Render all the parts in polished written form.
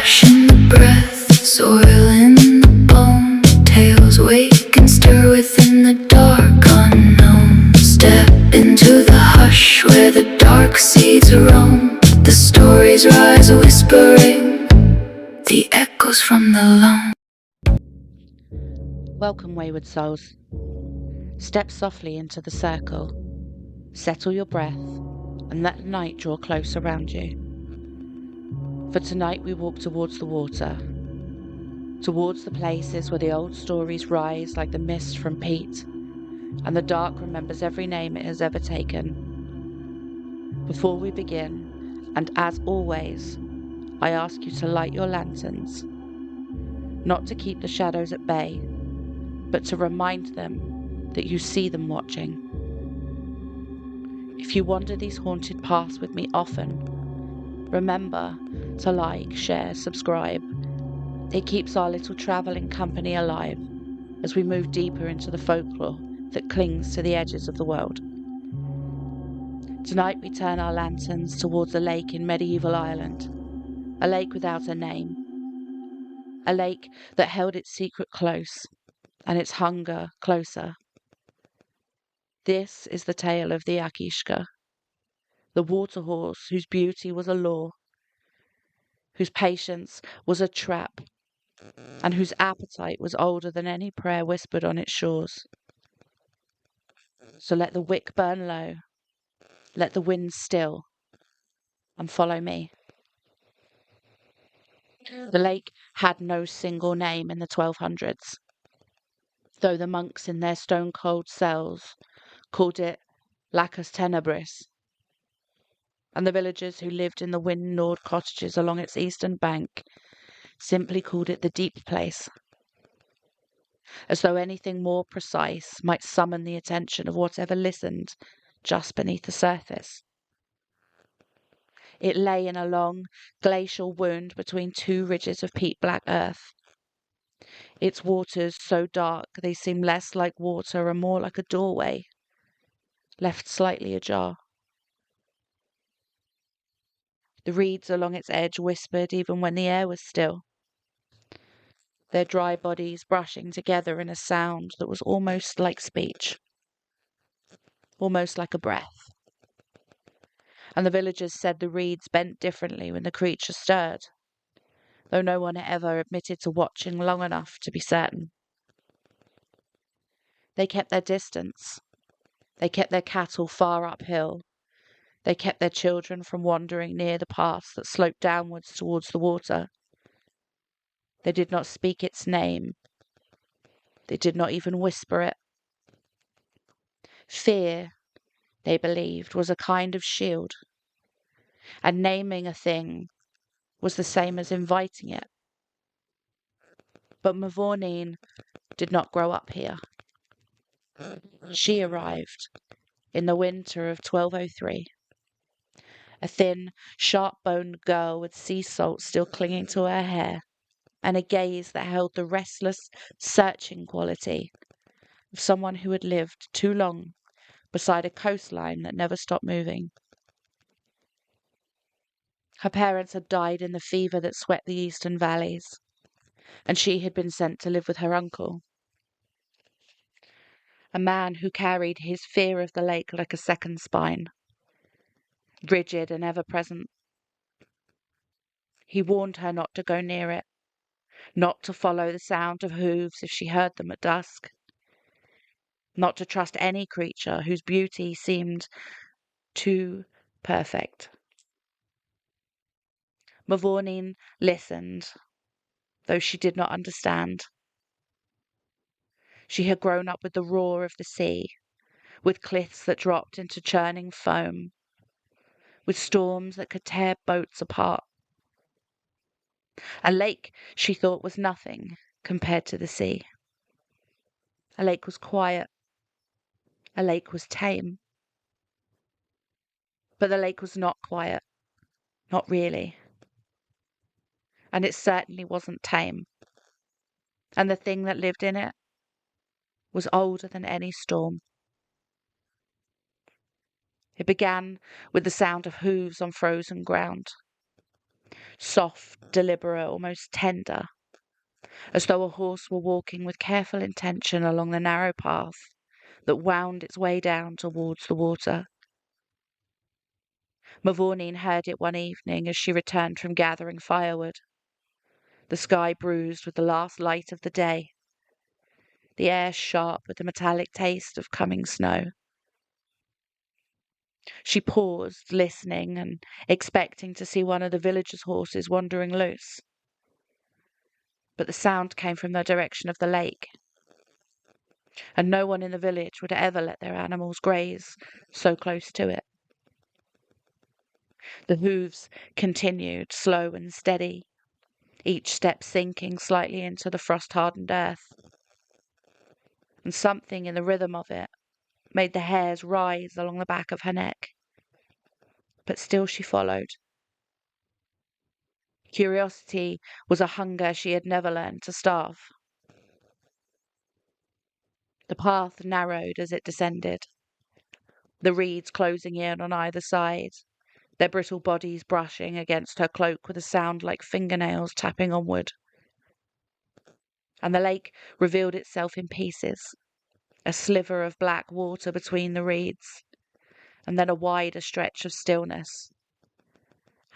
ash in the breath, soil in the bone. Tales wake and stir within the dark unknown. Step into the hush where the dark seeds roam. The stories rise whispering, the echoes from the lone. Welcome, wayward souls. Step softly into the circle. Settle your breath and let the night draw close around you. For tonight we walk towards the water, towards the places where the old stories rise like the mist from peat, and the dark remembers every name it has ever taken. Before we begin, and as always, I ask you to light your lanterns, not to keep the shadows at bay, but to remind them that you see them watching. If you wander these haunted paths with me often, remember to like, share, subscribe. It keeps our little travelling company alive as we move deeper into the folklore that clings to the edges of the world. Tonight we turn our lanterns towards a lake in medieval Ireland, a lake without a name, a lake that held its secret close and its hunger closer. This is the tale of the ACKH, the water horse whose beauty was a law, whose patience was a trap, and whose appetite was older than any prayer whispered on its shores. So let the wick burn low, let the wind still, and follow me. The lake had no single name in the 1200s, though the monks in their stone-cold cells called it Lacus Tenebris, and the villagers who lived in the wind-gnawed cottages along its eastern bank simply called it the deep place, as though anything more precise might summon the attention of whatever listened just beneath the surface. It lay in a long, glacial wound between two ridges of peat-black earth, its waters so dark they seemed less like water and more like a doorway, left slightly ajar. The reeds along its edge whispered even when the air was still, their dry bodies brushing together in a sound that was almost like speech, almost like a breath. And the villagers said the reeds bent differently when the creature stirred, though no one ever admitted to watching long enough to be certain. They kept their distance. They kept their cattle far uphill. They kept their children from wandering near the paths that sloped downwards towards the water. They did not speak its name. They did not even whisper it. Fear, they believed, was a kind of shield, and naming a thing was the same as inviting it. But Mavourneen did not grow up here. She arrived in the winter of 1203, a thin, sharp-boned girl with sea salt still clinging to her hair, and a gaze that held the restless, searching quality of someone who had lived too long beside a coastline that never stopped moving. Her parents had died in the fever that swept the eastern valleys, and she had been sent to live with her uncle, a man who carried his fear of the lake like a second spine, rigid and ever-present. He warned her not to go near it, not to follow the sound of hooves if she heard them at dusk, not to trust any creature whose beauty seemed too perfect. Mavourneen listened, though she did not understand. She had grown up with the roar of the sea, with cliffs that dropped into churning foam, with storms that could tear boats apart. A lake, she thought, was nothing compared to the sea. A lake was quiet. A lake was tame. But the lake was not quiet. Not really. And it certainly wasn't tame. And the thing that lived in it was older than any storm. It began with the sound of hooves on frozen ground. soft, deliberate, almost tender, as though a horse were walking with careful intention along the narrow path that wound its way down towards the water. Mavourneen heard it one evening as she returned from gathering firewood, the sky bruised with the last light of the day, the air sharp with the metallic taste of coming snow. She paused, listening and expecting to see one of the villagers' horses wandering loose. But the sound came from the direction of the lake, and no one in the village would ever let their animals graze so close to it. The hooves continued, slow and steady, each step sinking slightly into the frost-hardened earth. And something in the rhythm of it made the hairs rise along the back of her neck. But still she followed. Curiosity was a hunger she had never learned to starve. The path narrowed as it descended, the reeds closing in on either side, their brittle bodies brushing against her cloak with a sound like fingernails tapping on wood. And the lake revealed itself in pieces, a sliver of black water between the reeds, and then a wider stretch of stillness,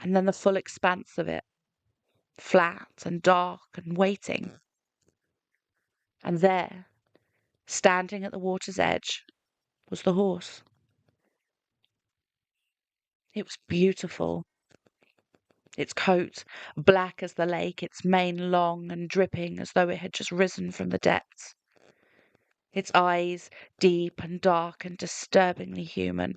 and then the full expanse of it, flat and dark and waiting. And there, standing at the water's edge, was the horse. It was beautiful. Its coat, black as the lake, its mane long and dripping as though it had just risen from the depths. Its eyes deep and dark and disturbingly human.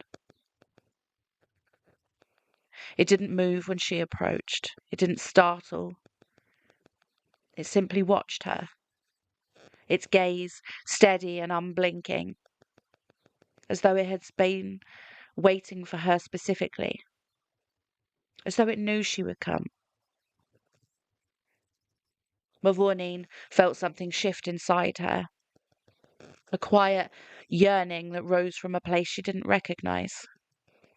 It didn't move when she approached. It didn't startle. It simply watched her, its gaze steady and unblinking, as though it had been waiting for her specifically, as though it knew she would come. Mavourneen felt something shift inside her, a quiet yearning that rose from a place she didn't recognize,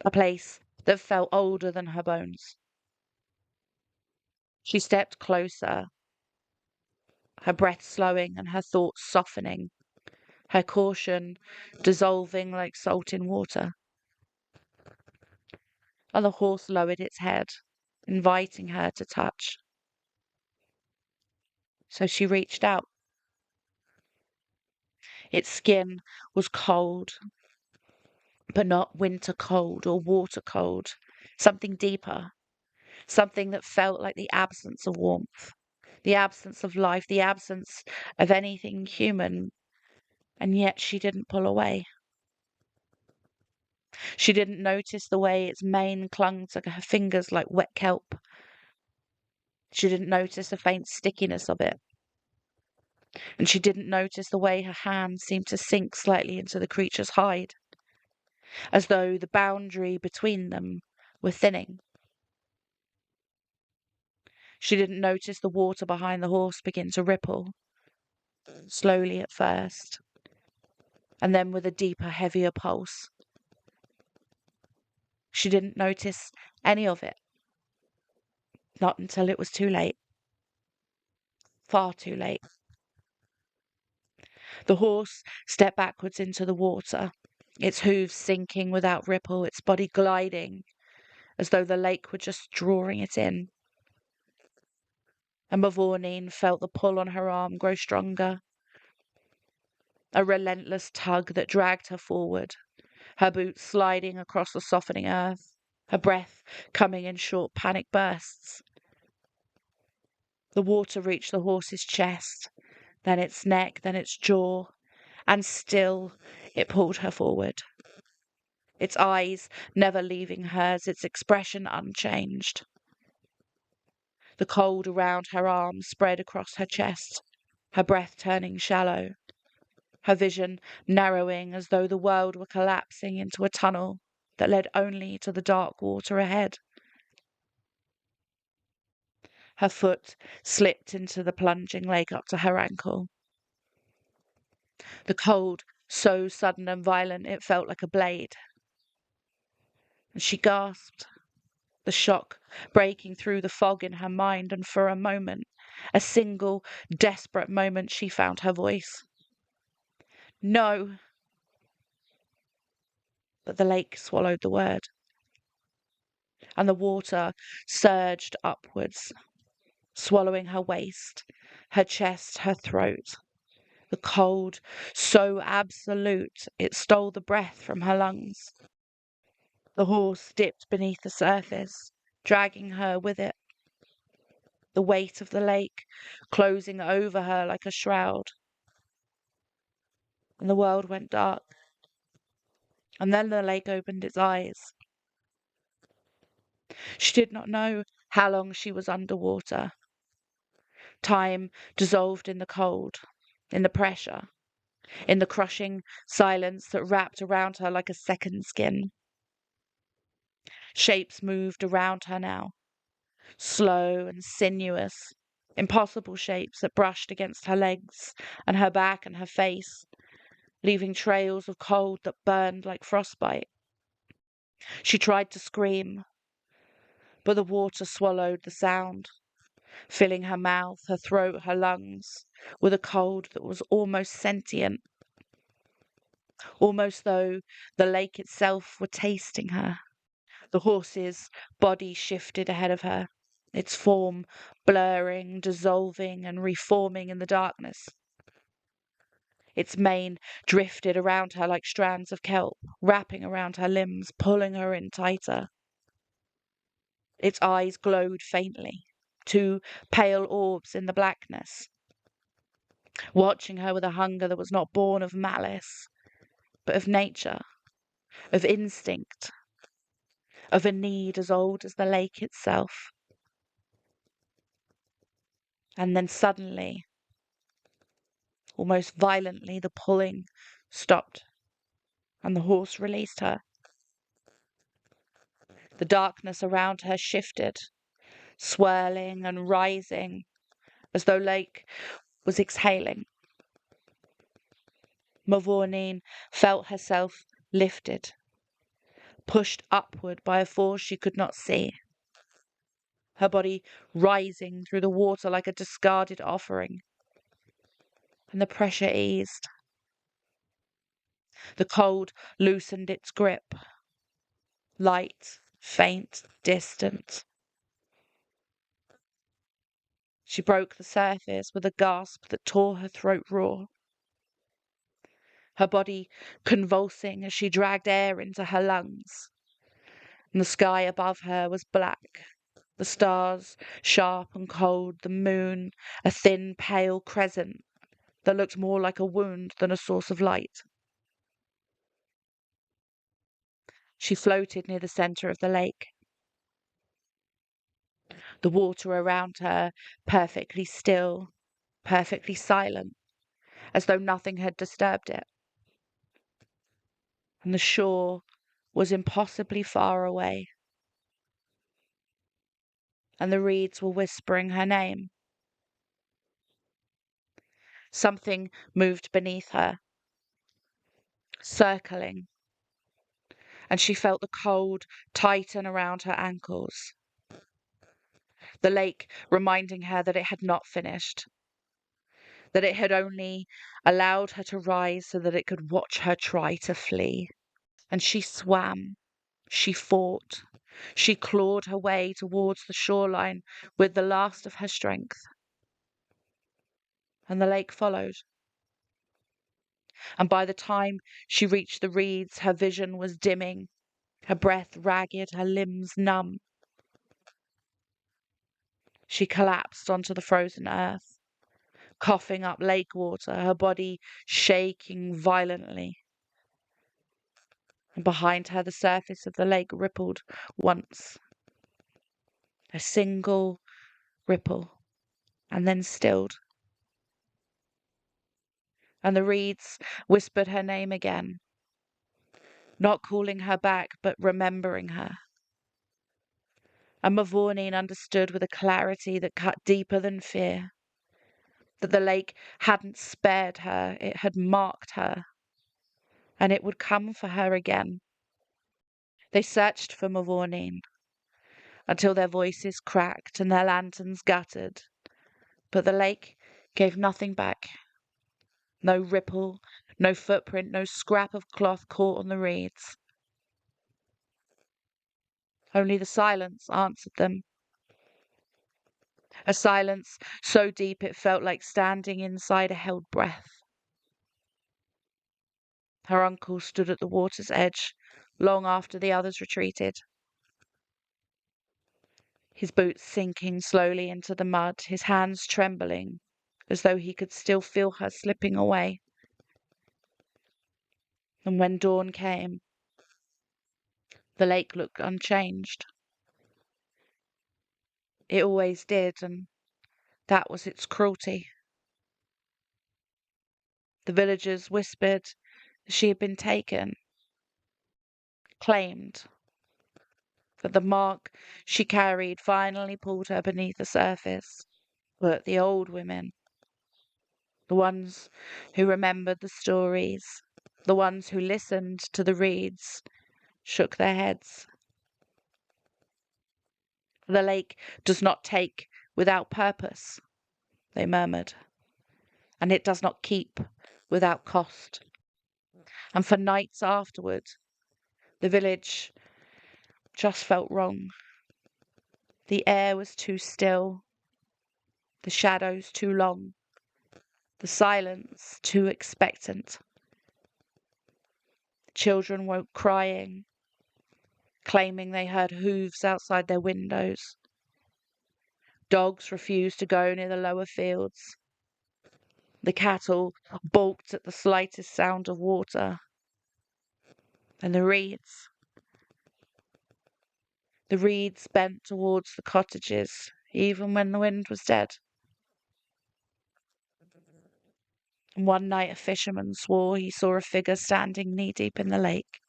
a place that felt older than her bones. She stepped closer, her breath slowing and her thoughts softening, her caution dissolving like salt in water. And the horse lowered its head, inviting her to touch. So she reached out. Its skin was cold, but not winter cold or water cold, something deeper, something that felt like the absence of warmth, the absence of life, the absence of anything human, and yet she didn't pull away. She didn't notice the way its mane clung to her fingers like wet kelp. She didn't notice the faint stickiness of it. And she didn't notice the way her hand seemed to sink slightly into the creature's hide, as though the boundary between them were thinning. She didn't notice the water behind the horse begin to ripple, slowly at first, and then with a deeper, heavier pulse. She didn't notice any of it, not until it was too late. Far too late. The horse stepped backwards into the water, its hooves sinking without ripple, its body gliding as though the lake were just drawing it in. And Mavourneen felt the pull on her arm grow stronger, a relentless tug that dragged her forward, her boots sliding across the softening earth, her breath coming in short panic bursts. The water reached the horse's chest, then its neck, then its jaw, and still it pulled her forward. Its eyes never leaving hers, its expression unchanged. The cold around her arms spread across her chest, her breath turning shallow, her vision narrowing as though the world were collapsing into a tunnel that led only to the dark water ahead. Her foot slipped into the plunging lake up to her ankle. The cold, so sudden and violent it felt like a blade. And she gasped, the shock breaking through the fog in her mind, and for a moment, a single, desperate moment, she found her voice. No! But the lake swallowed the word, and the water surged upwards, swallowing her waist, her chest, her throat. The cold, so absolute, it stole the breath from her lungs. The horse dipped beneath the surface, dragging her with it, the weight of the lake closing over her like a shroud. And the world went dark. And then the lake opened its eyes. She did not know how long she was underwater. Time dissolved in the cold, in the pressure, in the crushing silence that wrapped around her like a second skin. Shapes moved around her now, slow and sinuous, impossible shapes that brushed against her legs and her back and her face, leaving trails of cold that burned like frostbite. She tried to scream, but the water swallowed the sound, filling her mouth, her throat, her lungs, with a cold that was almost sentient, almost though the lake itself were tasting her. The horse's body shifted ahead of her, its form blurring, dissolving, and reforming in the darkness. Its mane drifted around her like strands of kelp, wrapping around her limbs, pulling her in tighter. Its eyes glowed faintly, two pale orbs in the blackness, watching her with a hunger that was not born of malice, but of nature, of instinct, of a need as old as the lake itself. And then suddenly, almost violently, the pulling stopped, and the horse released her. The darkness around her shifted, swirling and rising, as though lake was exhaling. Mavourneen felt herself lifted, pushed upward by a force she could not see, her body rising through the water like a discarded offering. And the pressure eased. The cold loosened its grip, light, faint, distant. She broke the surface with a gasp that tore her throat raw, her body convulsing as she dragged air into her lungs. And the sky above her was black, the stars sharp and cold, the moon a thin, pale crescent that looked more like a wound than a source of light. She floated near the centre of the lake, the water around her perfectly still, perfectly silent, as though nothing had disturbed it. And the shore was impossibly far away, and the reeds were whispering her name. Something moved beneath her, circling, and she felt the cold tighten around her ankles. The lake reminding her that it had not finished, that it had only allowed her to rise so that it could watch her try to flee. And she swam, she fought, she clawed her way towards the shoreline with the last of her strength. And the lake followed. And by the time she reached the reeds, her vision was dimming, her breath ragged, her limbs numb. She collapsed onto the frozen earth, coughing up lake water, her body shaking violently. And behind her, the surface of the lake rippled once. A single ripple, and then stilled. And the reeds whispered her name again, not calling her back, but remembering her. And Mavourneen understood with a clarity that cut deeper than fear, that the lake hadn't spared her, it had marked her, and it would come for her again. They searched for Mavourneen, until their voices cracked and their lanterns guttered. But the lake gave nothing back. No ripple, no footprint, no scrap of cloth caught on the reeds. Only the silence answered them. A silence so deep it felt like standing inside a held breath. Her uncle stood at the water's edge long after the others retreated. His boots sinking slowly into the mud, his hands trembling, as though he could still feel her slipping away. And when dawn came, the lake looked unchanged. It always did, and that was its cruelty. The villagers whispered that she had been taken, claimed that the mark she carried finally pulled her beneath the surface. But the old women, the ones who remembered the stories, the ones who listened to the reeds, shook their heads. The lake does not take without purpose, they murmured, and it does not keep without cost. And for nights afterward, the village just felt wrong. The air was too still, the shadows too long, the silence too expectant. Children woke crying, claiming they heard hooves outside their windows. Dogs refused to go near the lower fields. The cattle balked at the slightest sound of water. And the reeds bent towards the cottages, even when the wind was dead. And one night a fisherman swore he saw a figure standing knee-deep in the lake,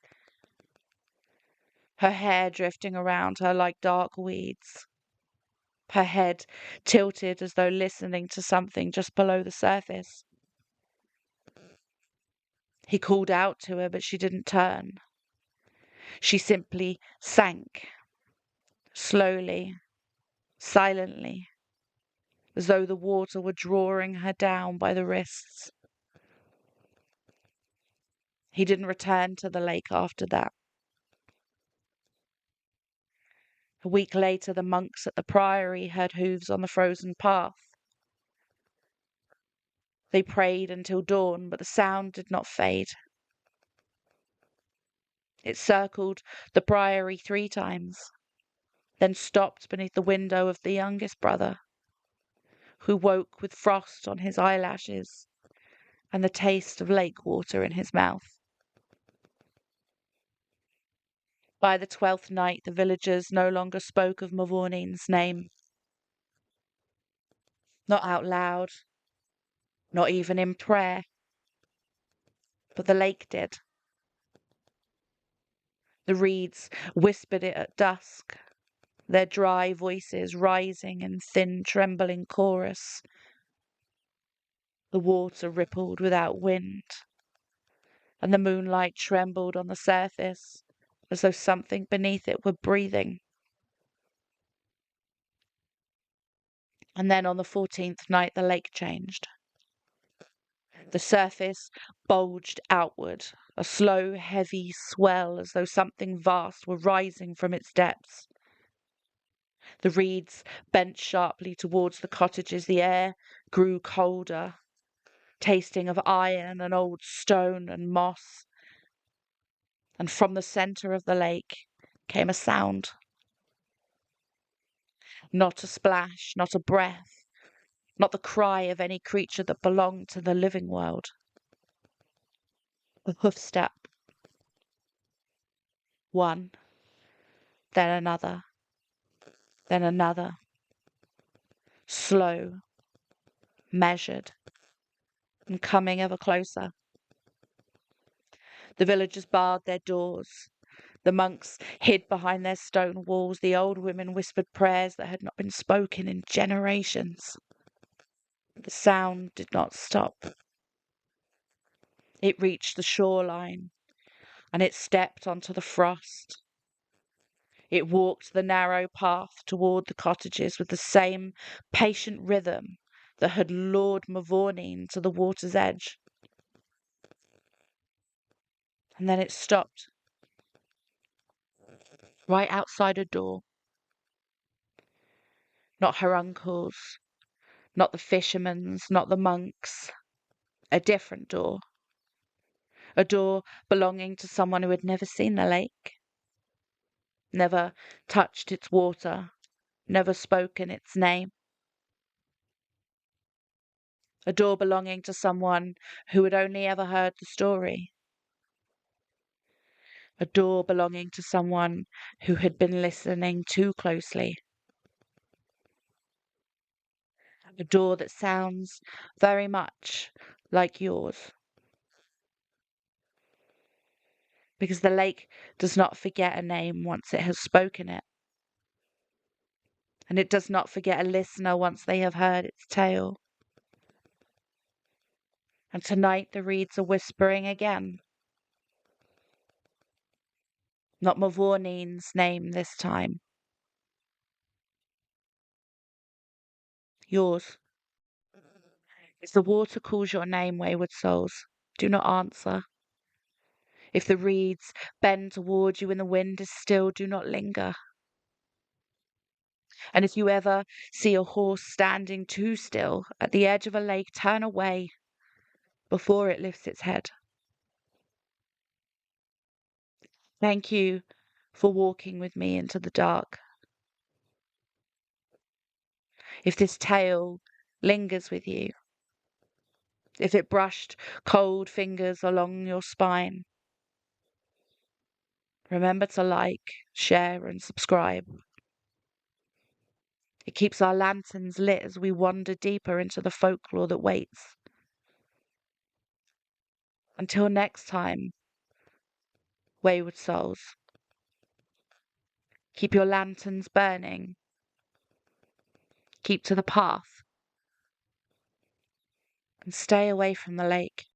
her hair drifting around her like dark weeds, her head tilted as though listening to something just below the surface. He called out to her, but she didn't turn. She simply sank, slowly, silently, as though the water were drawing her down by the wrists. He didn't return to the lake after that. A week later, the monks at the priory heard hooves on the frozen path. They prayed until dawn, but the sound did not fade. It circled the priory 3 times, then stopped beneath the window of the youngest brother, who woke with frost on his eyelashes and the taste of lake water in his mouth. By the 12th night, the villagers no longer spoke of Mavourneen's name. Not out loud, not even in prayer, but the lake did. The reeds whispered it at dusk, their dry voices rising in thin, trembling chorus. The water rippled without wind, and the moonlight trembled on the surface as though something beneath it were breathing. And then on the 14th night, the lake changed. The surface bulged outward, a slow, heavy swell as though something vast were rising from its depths. The reeds bent sharply towards the cottages. The air grew colder, tasting of iron and old stone and moss. And from the centre of the lake came a sound. Not a splash, not a breath, not the cry of any creature that belonged to the living world. A hoof step. One, then another, then another. Slow, measured, and coming ever closer. The villagers barred their doors. The monks hid behind their stone walls. The old women whispered prayers that had not been spoken in generations. The sound did not stop. It reached the shoreline, and it stepped onto the frost. It walked the narrow path toward the cottages with the same patient rhythm that had lured Mavourneen to the water's edge. And then it stopped, right outside a door. Not her uncle's, not the fisherman's, not the monk's. A different door. A door belonging to someone who had never seen the lake, never touched its water, never spoken its name. A door belonging to someone who had only ever heard the story. A door belonging to someone who had been listening too closely. A door that sounds very much like yours. Because the lake does not forget a name once it has spoken it. And it does not forget a listener once they have heard its tale. And tonight the reeds are whispering again. Not Mavourneen's name this time. Yours. If the water calls your name, wayward souls, do not answer. If the reeds bend toward you and the wind is still, do not linger. And if you ever see a horse standing too still at the edge of a lake, turn away before it lifts its head. Thank you for walking with me into the dark. If this tale lingers with you, if it brushed cold fingers along your spine, remember to like, share, and subscribe. It keeps our lanterns lit as we wander deeper into the folklore that waits. Until next time, wayward souls, keep your lanterns burning, keep to the path, and stay away from the lake.